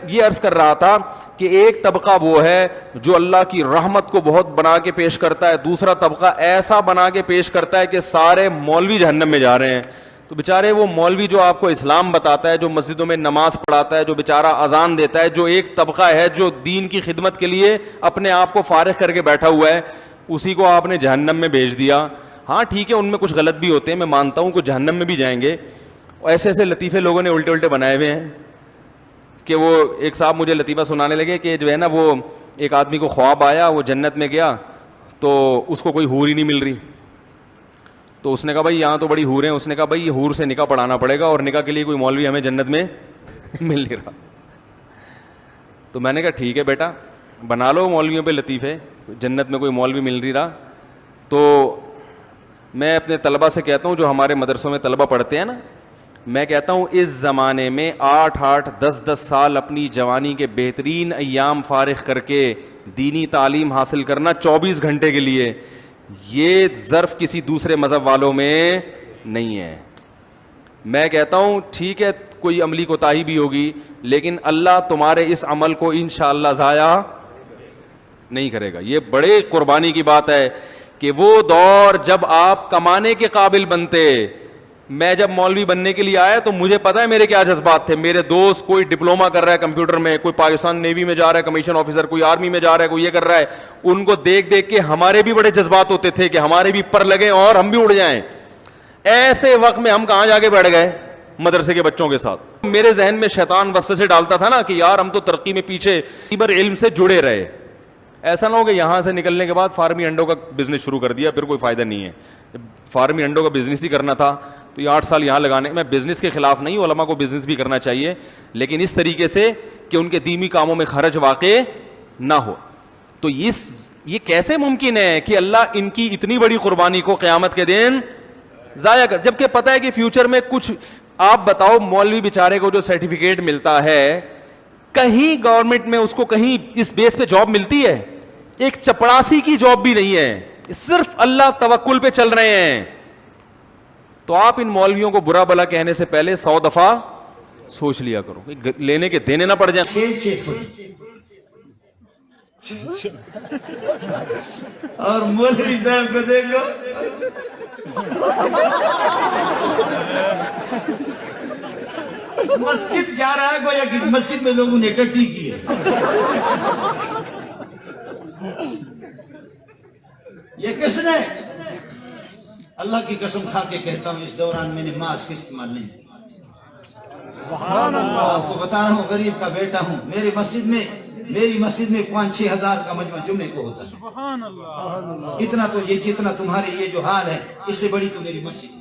یہ عرض کر رہا تھا کہ ایک طبقہ وہ ہے جو اللہ کی رحمت کو بہت بنا کے پیش کرتا ہے, دوسرا طبقہ ایسا بنا کے پیش کرتا ہے کہ سارے مولوی جہنم میں جا رہے ہیں. تو بیچارے وہ مولوی جو آپ کو اسلام بتاتا ہے, جو مسجدوں میں نماز پڑھاتا ہے, جو بیچارہ اذان دیتا ہے, جو ایک طبقہ ہے جو دین کی خدمت کے لیے اپنے آپ کو فارغ کر کے بیٹھا ہوا ہے, اسی کو آپ نے جہنم میں بھیج دیا. ہاں ٹھیک ہے, ان میں کچھ غلط بھی ہوتے ہیں, میں مانتا ہوں کہ جہنم میں بھی جائیں گے. ایسے ایسے لطیفے لوگوں نے الٹے الٹے بنائے ہوئے ہیں کہ وہ ایک صاحب مجھے لطیفہ سنانے لگے کہ جو ہے نا, وہ ایک آدمی کو خواب آیا, وہ جنت میں گیا تو اس کو کوئی حور ہی نہیں مل رہی. تو اس نے کہا بھائی یہاں تو بڑی حور ہیں. اس نے کہا بھائی یہ حور سے نکاح پڑھانا پڑے گا, اور نکاح کے لیے کوئی مولوی ہمیں جنت میں مل نہیں رہا. تو میں نے کہا ٹھیک ہے بیٹا, بنا لو مولویوں پہ لطیفے, جنت میں کوئی مولوی مل نہیں رہا. تو میں اپنے طلبہ سے کہتا ہوں, جو ہمارے مدرسوں میں طلبہ پڑھتے ہیں نا, میں کہتا ہوں اس زمانے میں 8-8 10-10 سال اپنی جوانی کے بہترین ایام فارغ کر کے دینی تعلیم حاصل کرنا 24 گھنٹے کے لیے, یہ ظرف کسی دوسرے مذہب والوں میں نہیں ہے. میں کہتا ہوں ٹھیک ہے کوئی عملی کوتاہی بھی ہوگی, لیکن اللہ تمہارے اس عمل کو انشاءاللہ ضائع نہیں کرے گا. یہ بڑے قربانی کی بات ہے کہ وہ دور جب آپ کمانے کے قابل بنتے. میں جب مولوی بننے کے لیے آیا تو مجھے پتا ہے میرے کیا جذبات تھے. میرے دوست کوئی ڈپلوما کر رہا ہے کمپیوٹر میں, کوئی پاکستان نیوی میں جا رہا ہے کمیشن آفیسر, کوئی آرمی میں جا رہا ہے, کوئی یہ کر رہا ہے. ان کو دیکھ دیکھ کے ہمارے بھی بڑے جذبات ہوتے تھے کہ ہمارے بھی پر لگیں اور ہم بھی اڑ جائیں. ایسے وقت میں ہم کہاں جا کے بیٹھ گئے مدرسے کے بچوں کے ساتھ. میرے ذہن میں شیطان وسوسے سے ڈالتا تھا نا کہ یار ہم تو ترقی میں پیچھے, علم سے جڑے رہے. ایسا نہ ہو کہ یہاں سے نکلنے کے بعد فارمی انڈوں کا بزنس شروع کر دیا, پھر کوئی فائدہ نہیں ہے. فارمی انڈوں کا بزنس ہی کرنا تھا تو یہ 8 سال یہاں لگانے. میں بزنس کے خلاف نہیں ہوں, علماء کو بزنس بھی کرنا چاہیے, لیکن اس طریقے سے کہ ان کے دینی کاموں میں خرچ واقع نہ ہو. تو یہ کیسے ممکن ہے کہ اللہ ان کی اتنی بڑی قربانی کو قیامت کے دن ضائع کر, جبکہ پتہ ہے کہ فیوچر میں کچھ. آپ بتاؤ مولوی بیچارے کو جو سرٹیفکیٹ ملتا ہے, کہیں گورنمنٹ میں اس کو کہیں اس بیس پہ جاب ملتی ہے؟ ایک چپڑاسی کی جاب بھی نہیں ہے, صرف اللہ توکل پہ چل رہے ہیں. تو آپ ان مولویوں کو برا بلا کہنے سے پہلے 100 دفعہ سوچ لیا کرو, لینے کے دینے نہ پڑ جائیں. اور مولوی صاحب کو دیکھو, مسجد جا رہا ہے گویا کہ مسجد میں لوگوں نے ٹٹی کی ہے. یہ کس نے؟ اللہ کی قسم کھا کے کہتا ہوں اس دوران میں نے ماسک استعمال نہیں کیا. آپ کو بتا رہا ہوں, غریب کا بیٹا ہوں. میری مسجد میں 5-6 ہزار کا مجمع جمعے کو ہوتا ہے. اتنا تو یہ جتنا تمہارے یہ جو حال ہے, اس سے بڑی تو میری مسجد ہے,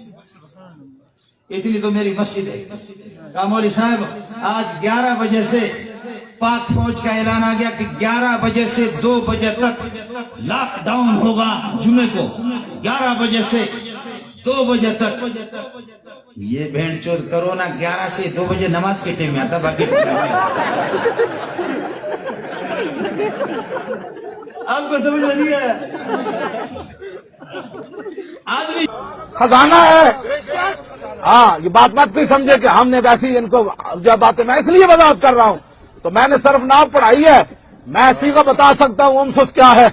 اتنی تو میری مسجد ہے. کہا مولوی صاحب آج 11 بجے سے پاک فوج کا اعلان آ گیا کہ 11 بجے سے 2 بجے تک لاک ڈاؤن ہوگا جمعے کو. 11 بجے سے 2 بجے تک. یہ بہن چود کرونا 11 سے 2 بجے نماز کے ٹائم میں آتا, باقی آپ کو سمجھ میں نہیں آیا. آدمی خزانہ ہے. ہاں یہ بات مت کوئی سمجھے کہ ہم نے ویسی ان کو جو باتیں, میں اس لیے وضاحت کر رہا ہوں. تو میں نے صرف ناو پڑھائی ہے, میں اسی کو بتا سکتا ہوں امسس کیا ہے,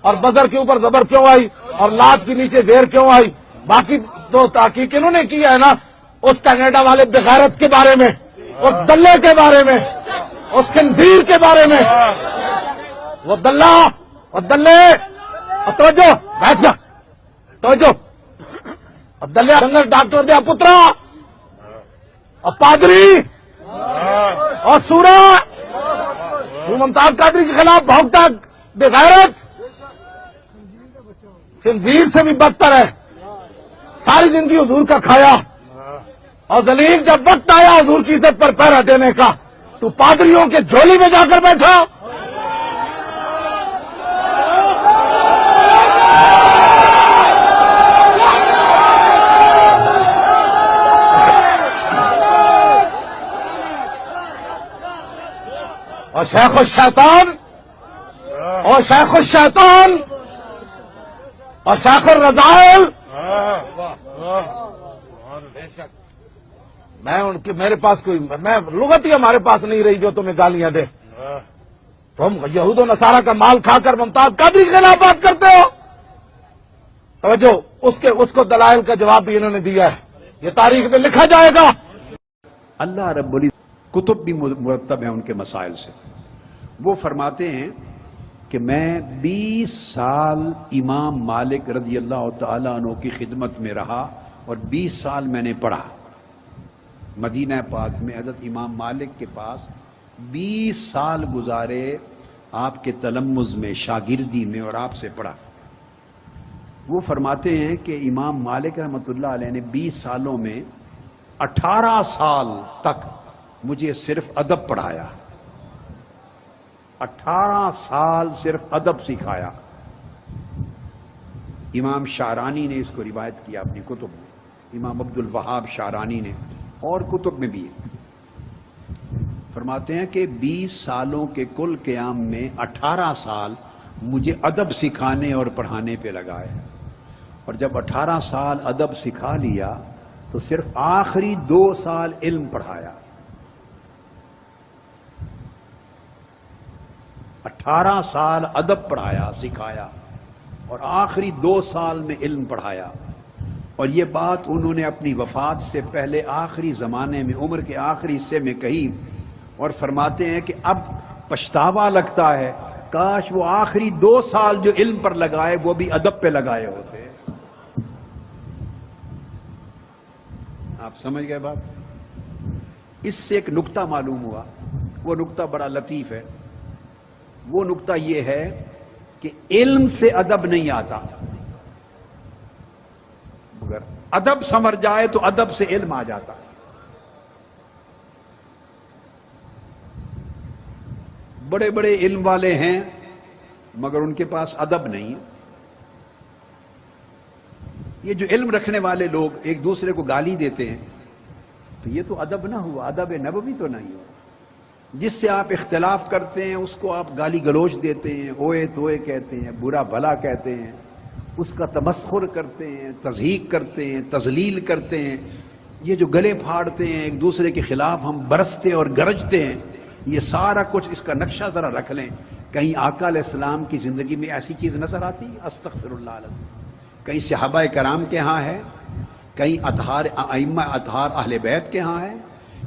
اور بزر کے اوپر زبر کیوں آئی, اور لات کے نیچے زیر کیوں آئی. باقی تو تحقیق انہوں نے کی ہے نا, اس کینیڈا والے بغیرت کے بارے میں, اس دلے کے بارے میں, اس خنزیر کے بارے میں. وہ دلہ اور دلے, اور توجہ بیٹھ جا, توجہ, اور دلے جنگل ڈاکٹر دیا پترا, اور پادری, اور سورا ممتاز قادری کے خلاف بھونکتا بغیرت, خنزیر سے بھی بدتر ہے. ساری زندگی حضور کا کھایا, اور ذلیل جب وقت آیا حضور کی عزت پر پہرا دینے کا, تو پادریوں کے جھولی میں جا کر بیٹھا. اور شیخ الشیطان, اور شیخ الشیطان, اور شیخ الرذائل, मेरे पास कोई मैं लुगत ही हमारे पास नहीं रही जो तुम्हें गालियां दे। तुम यहूद और नसारा का माल खाकर मुमताज कादरी के खिलाफ बात करते हो। तवज्जो, उसको दलाइल का जवाब भी इन्होंने दिया है, ये तारीख में लिखा जाएगा। अल्लाह रब्बुल कुतुब भी मुरतब हैं उनके मसाइल से। वो फरमाते हैं कि मैं 20 साल इमाम मालिक रज़ी अल्लाह तआला अन्हु की खिदमत में रहा और 20 साल मैंने पढ़ा। मदीना पाक में हज़रत इमाम मालिक के पास 20 साल गुजारे, आपके तलम्मुज़ में, शागिर्दी में, और आपसे पढ़ा। वो फरमाते हैं कि इमाम मालिक रहमतुल्लाह अलैह ने 20 सालों में 18 साल तक मुझे सिर्फ अदब पढ़ाया। 18 साल सिर्फ अदब सिखाया। इमाम शारानी ने इसको रिवायत किया अपनी कुतुब में, इमाम अब्दुल वहाब शारानी ने, और कुतुब में भी है। फरमाते हैं कि 20 सालों के कुल क़याम में 18 साल मुझे अदब सिखाने और पढ़ाने पे लगाए, और जब 18 साल अदब सिखा लिया तो सिर्फ आखिरी 2 साल इल्म पढ़ाया। 18 साल अदब पढ़ाया, सिखाया, और आखिरी 2 साल में इल्म पढ़ाया। और ये बात उन्होंने अपनी वफात से पहले आखिरी ज़माने में, उम्र के आखिरी हिस्से में कही, और फरमाते हैं कि अब पछतावा लगता है, काश वो आखिरी 2 साल जो इल्म पर लगाए वो भी अदब पे लगाए होते। आप समझ गए बात? इससे एक नुक्ता मालूम हुआ, वो नुक्ता बड़ा लतीफ है। वो नुक्ता ये है कि इल्म से अदब नहीं आता, मगर अदब समझ जाए तो अदब से इल्म आ जाता। बड़े बड़े इल्म वाले हैं मगर उनके पास अदब नहीं। ये जो इल्म रखने वाले लोग एक दूसरे को गाली देते हैं, तो ये तो अदब ना हुआ, अदब नबवी तो नहीं हुआ। जिससे आप इख्तिलाफ करते हैं उसको आप गाली गलोच देते हैं, ओए तोए कहते हैं, बुरा भला कहते हैं, उसका तमस्खुर करते हैं, तज़हीक करते हैं, तजलील करते हैं। ये जो गले फाड़ते हैं, एक दूसरे के खिलाफ हम बरसते और गरजते हैं, ये सारा कुछ, इसका नक्शा जरा रख लें। कहीं आका अलैहिस्सलाम की जिंदगी में ऐसी चीज नजर आती है? अस्तगफिरुल्लाह अलैहि। कहीं सहाबा कराम के यहाँ है, कहीं अइम्मा अतहार अहले बैत के यहाँ है,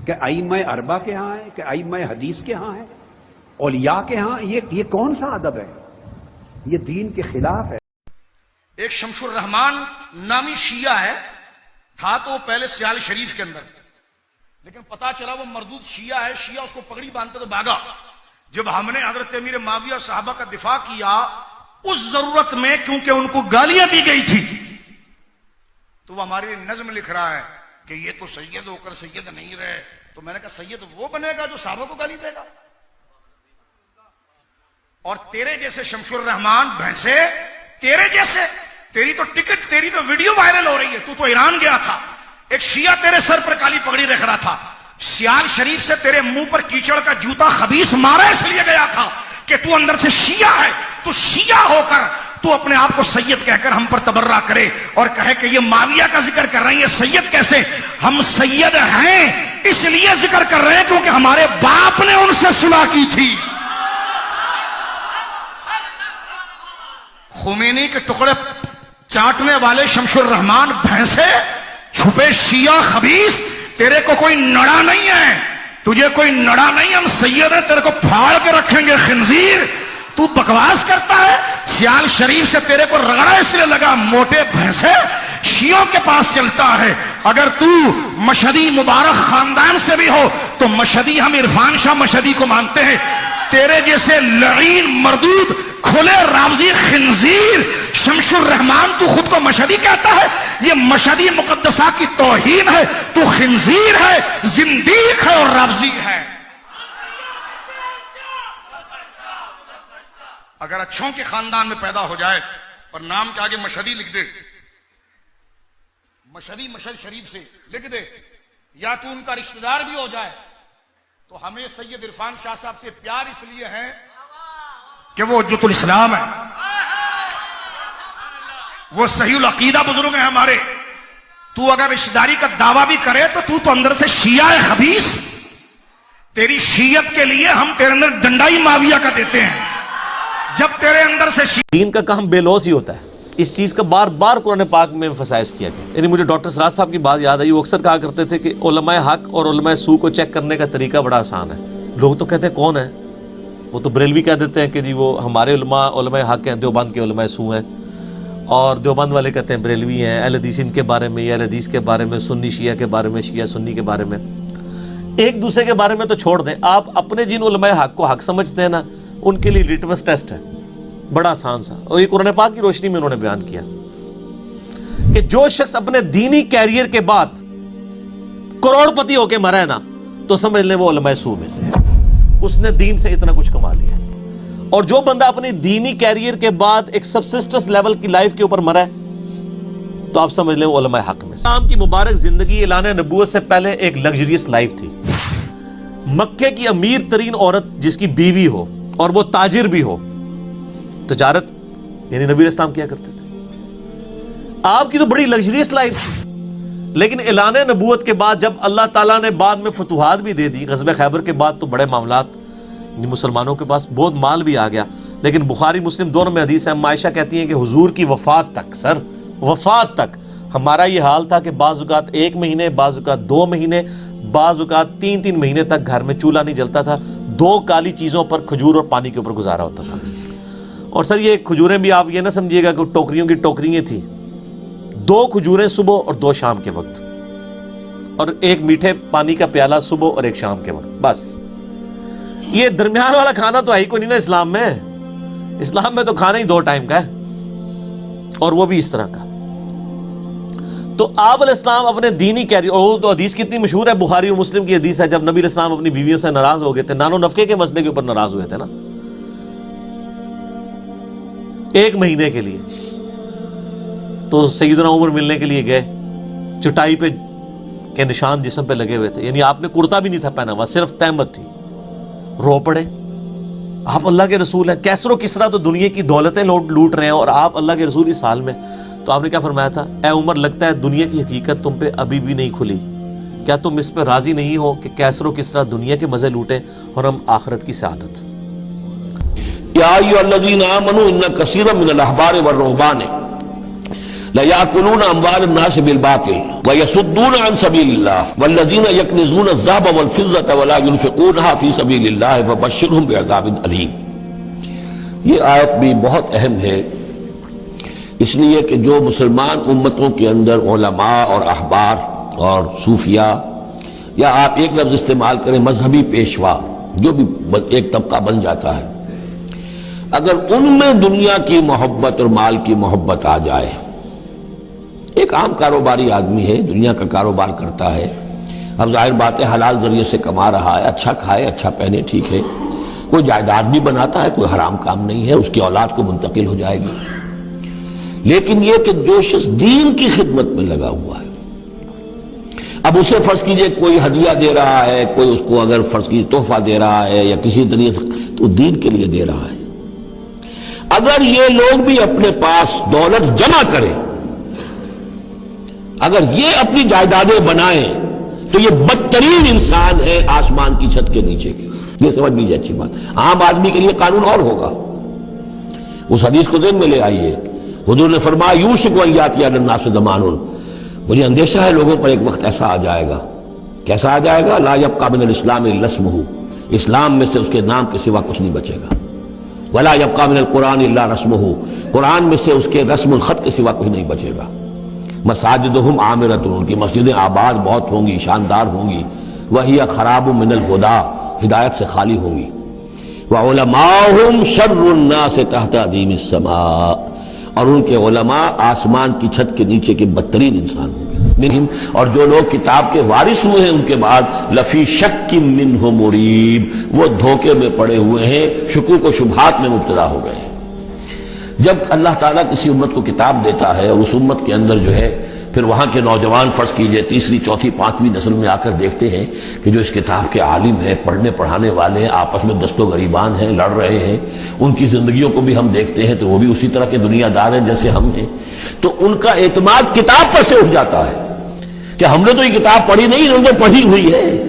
कि अइम्मा अरबा के यहाँ है, कि अइम्मा हदीस के यहाँ है, औलिया के यहाँ। ये कौन सा अदब है? ये दीन के खिलाफ है। एक शमशुर रहमान नामी शिया है, था तो पहले सियाल शरीफ के अंदर, लेकिन पता चला वो मरदूद शिया है। शिया उसको पगड़ी बांधते तो भागा। जब हमने हजरत अमीर माविया साहबा का दिफा किया उस जरूरत में, क्योंकि उनको गालियां दी गई थी, तो वो हमारे लिए नज्म लिख रहा है कि ये तो सैयद होकर सैयद नहीं रहे। तो मैंने कहा सैयद वो बनेगा जो साहबा को गाली देगा। और तेरे जैसे शमशुर रहमान भैंसे, तेरे जैसे, तेरी तो टिकट, तेरी तो वीडियो वायरल हो रही है। तू तो ईरान गया था, एक शिया तेरे सर पर काली पगड़ी रख रहा था। सियाल शरीफ से तेरे मुंह पर कीचड़ का जूता खबीस मारा इसलिए गया था कि तू अंदर से शिया है। तू शिया होकर तू अपने आप को सैयद कहकर हम पर तबर्रा करे और कहे कि ये माविया का जिक्र कर रहे हैं, ये सैयद कैसे? हम सैयद हैं इसलिए जिक्र कर रहे हैं क्योंकि हमारे बाप ने उनसे सुलह की थी। खुमैनी के टुकड़े चाटने वाले शमशुर रहमान भैंसे, छुपे शिया खबीस, तेरे को कोई नड़ा नहीं है, तुझे कोई नड़ा नहीं। हम सैयद है, तेरे को फाड़ के रखेंगे खिंजीर। तू बकवास करता है। सियाल शरीफ से तेरे को रगड़ा इसलिए लगा, मोटे भैंसे शियों के पास चलता है। अगर तू मशहदी मुबारक खानदान से भी हो तो मशहदी, हम इरफान शाह मशहदी को मानते हैं। तेरे जैसे लईन मरदूद खुले रावजी खिंजीर शमशुर रहमान, तू खुद को मशहदी कहता है? ये मशहदी मुकद्दसा की तौहीन है। तू खिंजीर है, जिंदीक है और रावजी है। अगर अच्छों के खानदान में पैदा हो जाए और नाम के आगे मशहदी लिख दे, मशहदी मशहद शरीफ से लिख दे, या तू उनका रिश्तेदार भी हो जाए, तो हमें सैयद इरफान शाह साहब से प्यार इसलिए है कि वो हुज्जतुल इस्लाम है, वो सहीउल अकीदा बुजुर्ग हैं हमारे। तू अगर रिश्तेदारी का दावा भी करे तो तू तो अंदर से शिया है खबीस। तेरी शीयत के लिए हम तेरे अंदर डंडा ही माविया का देते हैं। जब तेरे अंदर से दीन का काम बेलौस ही होता है। इस चीज़ का बार बार कुरान पाक में एम्फसाइज किया गया। यानी मुझे डॉक्टर सराज साहब की बात याद आई। वो अक्सर कहा करते थे कि उलमाए हक और उलमाए सू को चेक करने का तरीका बड़ा आसान है। लोग तो कहते हैं कौन है, वो तो बरेलवी कह देते हैं कि जी वो हमारे उलमाए हक हैं, देवबंद के उलमाए सू हैं, और देवबंद वाले कहते हैं बरेलवी हैं। अहले हदीस इनके बारे में या अहले हदीस के बारे में, सुन्नी शिया के बारे में, शिया सुन्नी के बारे में। एक दूसरे के बारे में तो छोड़ दें, आप अपने जिन उलमाए हक को हक समझते हैं ना, उनके लिए लिटमस टेस्ट है बड़ा आसान सा, और ये कुरान पाक की रोशनी में उन्होंने बयान किया कि जो शख्स अपने दीनी कैरियर के बाद करोड़पति होके मरा है ना, तो समझ लें वो उलमाए सू में से है। उसने दीन से इतना कुछ कमा लिया। और जो बंदा अपनी दीनी कैरियर के बाद एक सबसिस्टेंस लेवल की लाइफ के ऊपर मरा है, तो आप समझ लें वो उलमाए हक में से। इस्लाम की मुबारक जिंदगी ऐलान नबूवत से पहले एक लग्जरियस लाइफ थी। मक्के की अमीर तरीन औरत जिसकी बीवी हो और वो ताजिर भी हो, तजारत यानी नबी इस्लाम किया करते थे। आपकी तो बड़ी लग्जरियस लाइफ थी। लेकिन ऐलान नबूवत के बाद जब अल्लाह ताला ने बाद में फतुहात भी दे दी, ग़ज़वे खैबर के बाद तो बड़े मामलात, मुसलमानों के पास बहुत माल भी आ गया। लेकिन बुखारी मुस्लिम दोनों में हदीस है, आयशा कहती हैं कि हुजूर की वफात तक, सर वफात तक हमारा ये हाल था कि बाज़ औक़ात 1 महीने, बाज़ औक़ात 2 महीने, बाज़ औक़ात 3-3 महीने तक घर में चूल्हा नहीं जलता था। 2 काली चीज़ों पर, खजूर और पानी के ऊपर गुजारा होता था। और सर ये खजूरें भी आप ये ना समझिएगा कि टोकरियों की टोकरियाँ थी। 2 खजूरें सुबह और 2 शाम के वक्त, और 1 मीठे पानी का प्याला सुबह और 1 शाम के वक्त, बस। ये दरमियान वाला खाना तो है ही कोई नहीं ना इस्लाम में। इस्लाम में तो खाना ही 2 टाइम का है, और वो भी इस तरह का। तो आप अलैहिस्सलाम अपने दीनी कैरियर, और तो हदीस कितनी मशहूर है, बुखारी और मुस्लिम की हदीस है, जब नबी अलैहिस्सलाम अपनी बीवियों से नाराज हो गए थे, नानो नफके के मसले के ऊपर नाराज हुए थे ना, 1 महीने के लिए। तो सैयदना उमर मिलने के लिए गए, चटाई पे के निशान जिस्म पे लगे हुए थे, यानी आपने कुर्ता भी नहीं था पहना हुआ, सिर्फ तहमत थी। रो पड़े, आप अल्लाह के रसूल हैं, कैसरो किसरा तो दुनिया की दौलतें लूट रहे हैं, और आप अल्लाह के रसूल इस हाल में। तो आपने क्या फरमाया था, ए उमर, लगता है दुनिया की हकीकत तुम पे अभी भी नहीं खुली। क्या तुम इस पे राजी नहीं हो कि कैसरो किसरा दुनिया के मजे लूटें और हम आखिरत की सआदत। या अय्युहल्लज़ीना आमनू इन्ना कसीरम मिनल अहबारि वर्रुहबान लयाकुलूना अम्वालन नास बिल बातिल व यसुद्दूना अन सबीलिल्लाह वल्लज़ीना यकनिज़ूना अज़्ज़ाहब वल फिज़्ज़ता वला युनफ़िक़ूनहा फ़ी सबीलिल्लाह फबश्शिरहुम बिअज़ाबिन अलीम। ये आयत भी बहुत अहम है, इसलिए कि जो मुसलमान उम्मतों के अंदर उलमा और अहबार और सूफिया, या आप एक लफ्ज़ इस्तेमाल करें मजहबी पेशवा, जो भी एक तबका बन जाता है, अगर उनमें दुनिया की मोहब्बत और माल की मोहब्बत आ जाए, एक आम कारोबारी आदमी है, दुनिया का कारोबार करता है, अब जाहिर बात है हलाल जरिए से कमा रहा है, अच्छा खाए अच्छा पहने, ठीक है, कोई जायदाद भी बनाता है, कोई हराम काम नहीं है, उसकी औलाद को मुंतकिल हो जाएगी। लेकिन यह कि जो शख्स दीन की खिदमत में लगा हुआ है, अब उसे फर्ज कीजिए कोई हदिया दे रहा है, कोई उसको अगर फर्ज कीजिए तोहफा दे रहा है या किसी तरीके से, तो दीन के लिए दे रहा है। अगर ये लोग भी अपने पास दौलत जमा करें, अगर ये अपनी जायदादें बनाएं, तो ये बदतरीन इंसान है आसमान की छत के नीचे के। ये समझ लीजिए अच्छी बात। आम आदमी के लिए कानून और होगा। उस हदीस को ज़हन में ले आइए, हुजूर ने फरमाया यूशिकु अन यातिया अन्नास ज़मानुन, मुझे अंदेशा है लोगों पर एक वक्त ऐसा आ जाएगा। कैसा आ जाएगा? ला यब्का मिनल इस्लाम इल्ला इस्मुहु, इस्लाम में से उसके नाम के सिवा कुछ नहीं बचेगा। वला यब्का मिनल कुरान इल्ला रस्मुहु, कुरान में से उसके रस्मुल खत के सिवा कुछ नहीं बचेगा। मसाजिदुहुम आमिरतुन, उनकी मस्जिदें आबाद बहुत होंगी, शानदार होंगी। वहिया खराबु मिनल हुदा, हिदायत से खाली होंगी। व उलमाहुम शर्रुन नास तहता अदीमिस समा, और उनके उलमा आसमान की छत के नीचे के बदतरीन इंसान होंगे। और जो लोग किताब के वारिस हुए हैं उनके बाद लफी शक्किन मिन्हु मुरीब, वो धोखे में पड़े हुए हैं, शुकूक व शुबहात में मुब्तला हो गए हैं। जब अल्लाह ताला किसी उम्मत को किताब देता है और उस उम्मत के अंदर जो है फिर वहाँ के नौजवान फर्ज कीजिए 3री, 4थी, 5वीं नस्ल में आकर देखते हैं कि जो इस किताब के आलिम हैं, पढ़ने पढ़ाने वाले हैं, आपस में दस्तो गरीबान हैं, लड़ रहे हैं, उनकी जिंदगियों को भी हम देखते हैं तो वो भी उसी तरह के दुनियादार हैं जैसे हम हैं, तो उनका एतमाद किताब पर से उठ जाता है। کہ ہم نے تو یہ کتاب پڑھی نہیں، انہوں نے پڑھی ہوئی ہے.